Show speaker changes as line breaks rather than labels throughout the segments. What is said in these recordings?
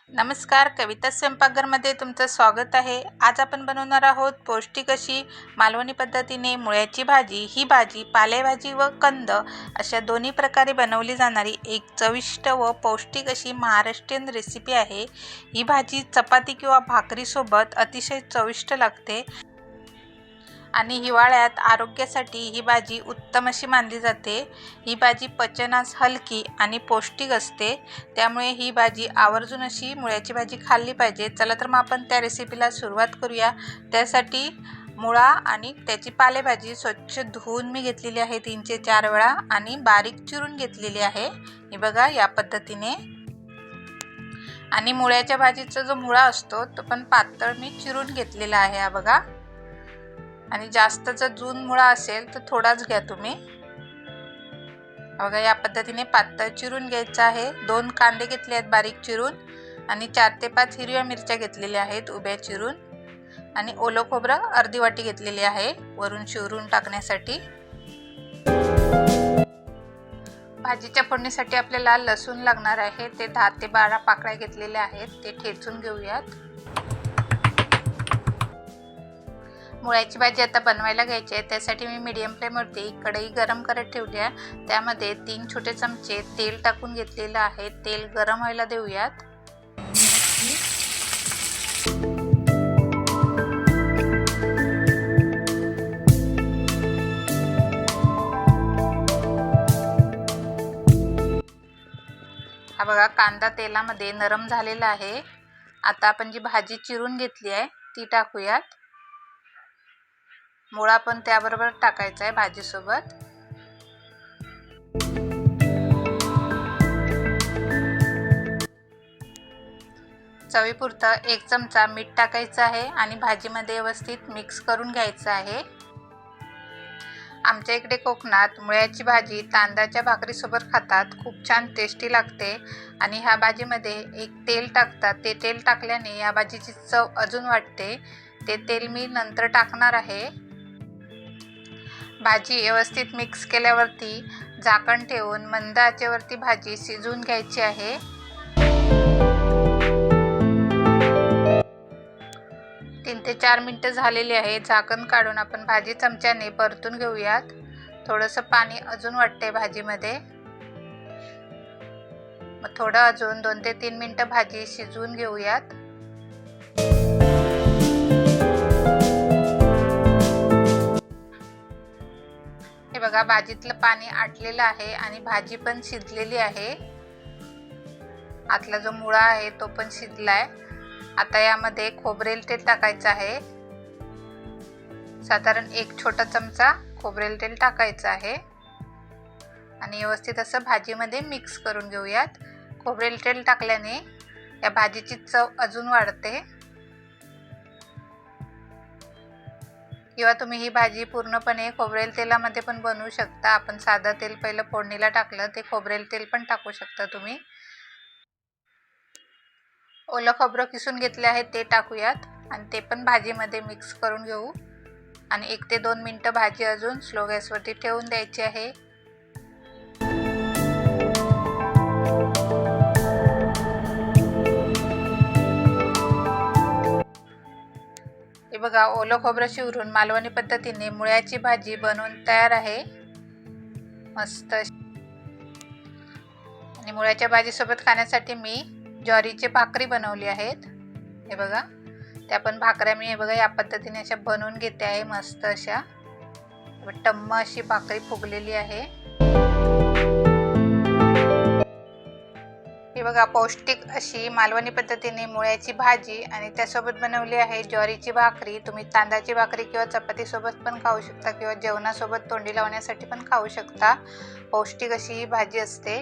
नमस्कार, कविता स्वयंपाकघरमध्ये तुमचं स्वागत आहे। आज आपण बनवणार आहोत पौष्टिक अशी मालवणी पद्धतीने मुळ्याची भाजी। ही भाजी पालेभाजी व कंद अशा दोन्ही प्रकारे बनवली जाणारी एक चविष्ट व पौष्टिक अशी महाराष्ट्रीयन रेसिपी आहे। ही भाजी चपाती किंवा भाकरीसोबत अतिशय चविष्ट लागते आणि हिवाळ्यात आरोग्यासाठी ही भाजी उत्तम अशी मानली जाते। ही भाजी पचनास हलकी आणि पौष्टिक असते, त्यामुळे ही भाजी आवर्जून अशी मुळ्याची भाजी खाल्ली पाहिजे। चला तर मग आपण त्या रेसिपीला सुरुवात करूया। त्यासाठी मुळा आणि त्याची पालेभाजी स्वच्छ धुवून मी घेतलेली आहे 3 ते 4 वेळा आणि बारीक चिरून घेतलेली आहे। हे बघा या पद्धतीने। आणि मुळ्याच्या भाजीचा जो मुळा असतो तो पण पातळ मी चिरून घेतलेला आहे हा बघा। आणि जास्त जर जून मुळा असेल तर थोडाच घ्या तुम्ही। बघा या पद्धतीने पातळ चिरून घ्यायचा आहे। 2 कांदे घेतले आहेत बारीक चिरून आणि 4 ते 5 हिरव्या मिरच्या घेतलेल्या आहेत उभ्या चिरून आणि ओलं खोबरं अर्धी वाटी घेतलेली आहे वरून शिवरून टाकण्यासाठी। भाजीच्या फोडणीसाठी आपल्याला लसूण लागणार आहे, ते 10 ते 12 पाकळ्या घेतलेल्या आहेत, ते ठेचून घेऊयात। मुळ्याची भाजी आता बनवायला घ्यायची आहे, त्यासाठी मी मीडियम फ्लेमवरती कढई गरम करत ठेवली आहे। त्यामध्ये 3 छोटे चमचे तेल टाकून घेतलेलं आहे। तेल गरम व्हायला देऊयात। हा बघा कांदा तेलामध्ये नरम झालेला आहे। आता आपण जी भाजी चिरून घेतली आहे ती टाकूयात। मुळा पण त्याबरोबर टाकायचा आहे भाजीसोबत। चवीपुरतं 1 चमचा मीठ टाकायचं आहे आणि भाजीमध्ये व्यवस्थित मिक्स करून घ्यायचं आहे। आमच्या इकडे कोकणात मुळ्याची भाजी तांदळाच्या भाकरीसोबत खातात, खूप छान टेस्टी लागते। आणि ह्या भाजीमध्ये एक तेल टाकतात, ते तेल टाकल्याने या भाजीची चव अजून वाढते। ते तेल मी नंतर टाकणार आहे। भाजी व्यवस्थित मिक्स केल्यावरती झाकण ठेवून मंद आचेवरती भाजी शिजवून घ्यायची आहे। 3 ते 4 मिनिटं झालेली आहे। झाकण काढून आपण भाजी चमच्याने परतून घेऊयात। थोडंसं पाणी अजून वाटते भाजीमध्ये, मग थोडं अजून 2 ते 3 मिनिटं भाजी शिजवून घेऊयात। हे बघा भाजीतलं पाणी आटलेलं आहे आणि भाजी पण शिजलेली आहे। आतला जो मुळा आहे तो पण शिजलाय। आता यामध्ये खोबरेल तेल टाकायचं आहे, साधारण 1 छोटा चमचा खोबरेल तेल टाकायचं आहे आणि व्यवस्थित असं भाजीमध्ये मिक्स करून घेऊयात। खोबरेल तेल टाकल्याने या भाजीची चव अजून वाढते। किंवा तुम्ही ही भाजी पूर्णपणे खोबरेल तेलामध्ये पण बनवू शकता। आपण साधं तेल पहिलं फोडणीला टाकलं, ते खोबरेल तेल पण टाकू शकता तुम्ही। ओलं खोबरं किसून घेतले आहे ते टाकूयात आणि ते पण भाजीमध्ये मिक्स करून घेऊ आणि 1 ते 2 मिनिटं भाजी अजून स्लो गॅसवरती ठेवून द्यायची आहे। हे बघा ओलं खोबरं शिवरून मालवणी पद्धतीने मुळ्याची भाजी बनवून तयार आहे मस्त। आणि मुळ्याच्या भाजीसोबत खाण्यासाठी मी ज्वारीची भाकरी बनवली आहेत। हे बघा त्या पण भाकऱ्या मी हे बघा या पद्धतीने अशा बनवून घेते आहे मस्त अशा। टम्म अशी भाकरी फुगलेली आहे। हे बघा पौष्टिक अशी मालवणी पद्धतीने मुळ्याची भाजी आणि त्यासोबत बनवली आहे ज्वारीची भाकरी। तुम्ही तांदळाची भाकरी किंवा चपाती सोबत पण खाऊ शकता किंवा जेवणासोबत तोंडी लावण्यासाठी पण खाऊ शकता। पौष्टिक अशी ही भाजी असते।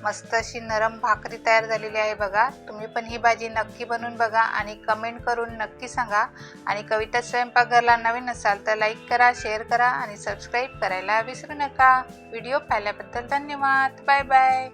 मस्त अशी नरम भाकरी तयार झालेली आहे बघा। तुम्ही पण ही भाजी नक्की बनवून बघा आणि कमेंट करून नक्की सांगा। आणि कविता स्वयंपाकघरला नवीन असाल तर लाईक करा, शेअर करा आणि सबस्क्राईब करायला विसरू नका। व्हिडिओ पाहिल्याबद्दल धन्यवाद। Bye bye.